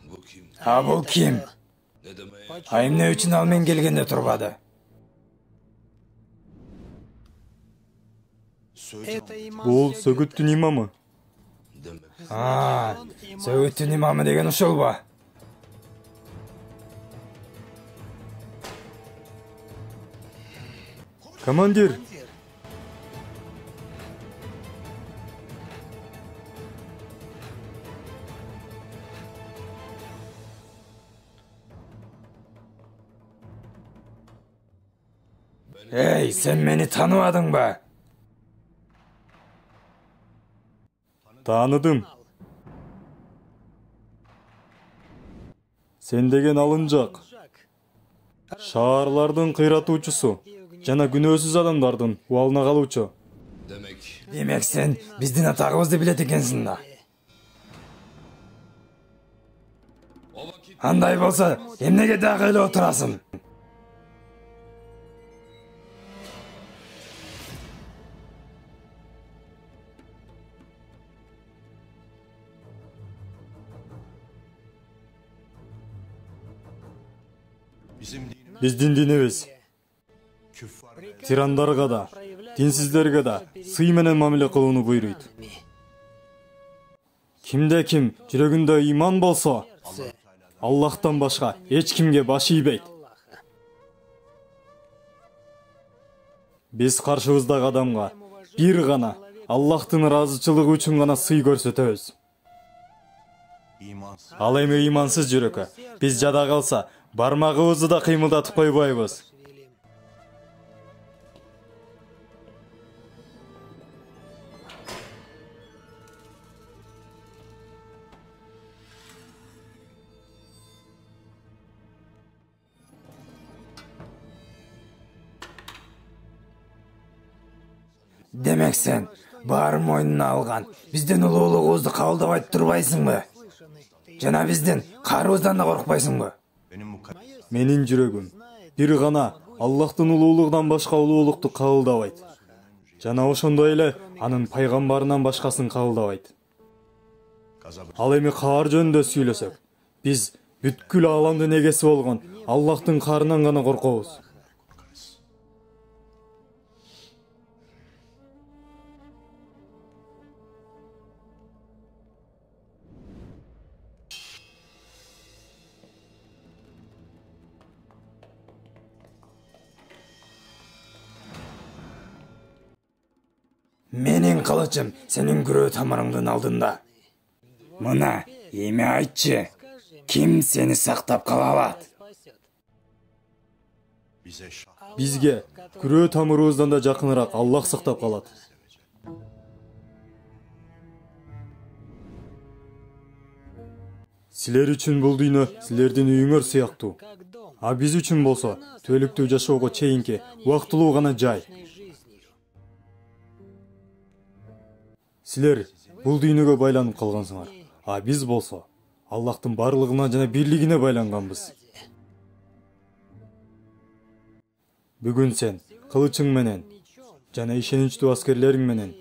Бул ким? Эмне үчүн ал мен келгенде турбады? Бул Сөгүттүн имамы. Сөгүттүн имамы деген ушулбу? Командир. Эй, сен мени тааныбадыңбы? Тааныдым. Сен деген алынжак. Шаарлардын кыйратуучусу жана күнөөсүз адамдардын убалына калуучу. Демек сен биздин атагыбызды билет экенсиң да. Андай болсо, эмнеге дагы эле отурасың? Биздин динибиз тирандарга да, динсиздерге да сый менен мамиле кылууну буйруйт. Кимде ким жүрөгүндө иман болсо, Аллахтан башка эч кимге баш ийбейт. Биз каршыбыздагы адамга бир гана Аллахтын ыраазычылыгы үчүн гана сый көрсөтөбүз. Ал эми имансыз жүрөккө биз жада калса, бармагыбызды да кыймылдатып койбойбуз. Демек сен баарын мойнуна алган биздин улуулугубузду кабылдабай турбайсыңбы? Жана биздин каарыбыздан да коркпайсыңбы? Менин жүрөгүм бир гана Аллахтын улуулугунан башка улуулукту кабылдабайт. Жана ошондой эле анын пайгамбарынан башкасын кабылдабайт. Ал эми каар жөнүндө сүйлөсөк, биз бүткүл ааламдын эгеси болгон Аллахтын каарынан гана коркобуз. Менин кылычым сенин күрөө тамырыңдын алдында. Мына, эми айтчы, ким сени сактап кала алат? Бизге күрөө тамырыбыздан да жакыныраак Аллах сактап калат. Силер үчүн бул дүйнө силердин үйүңөр сыяктуу. А биз үчүн болсо түбөлүктүү жашоого чейинки убактылуу гана жай. Силер бул дүйнөгө байланып калгансыңар, а биз болсо Аллахтын барлыгына жана бирлигине байланганбыз. Бүгүн сен кылычың менен жана ишеничтүү аскерлериң менен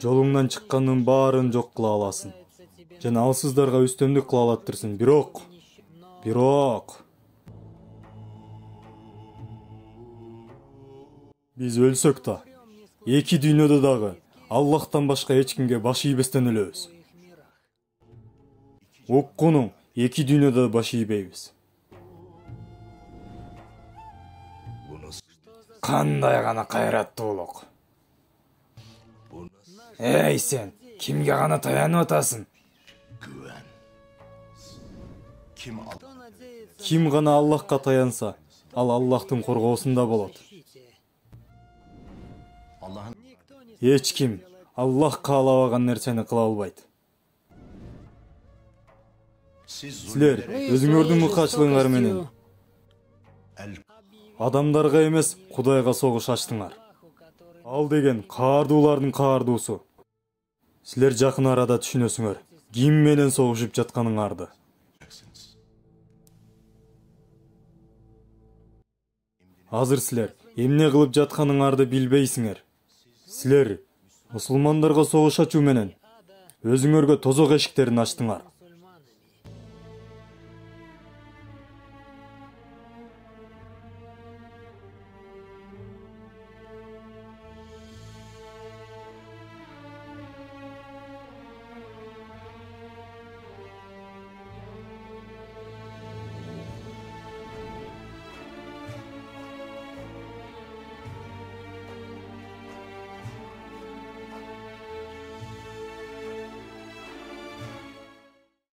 жолуңдан чыккандын баарын жок кыла аласың. Жана алсыздарга үстөмдүк кыла алаттырсың. Бирок биз өлсөк да, эки дүйнөдө дагы Аллахтан башка эч кимге баш ийбестен өлөбүз. Оккунуң эки дүйнөдө баш ийбейбиз. Кандай гана кайраттуулук. Эй сен, кимге гана таянып атасың? Ким гана Аллахка таянса, ал Аллахтын коргоосунда болот. Эч ким Аллах каалабаган нерсени кыла албайт. Силер өзүңөрдүн мыкаачылыгыңар менен адамдарга эмес, Кудайга согуш ачтыңар. Ал деген каардуулардын каардуусу. Силер жакын арада түшүнөсүңөр, ким менен согушуп жатканыңарды. Азыр силер эмне кылып жатканыңарды билбейсиңер. Силер мусулмандарга согуш ачуу менен өзүңөргө тозок эшиктерин ачтыңар.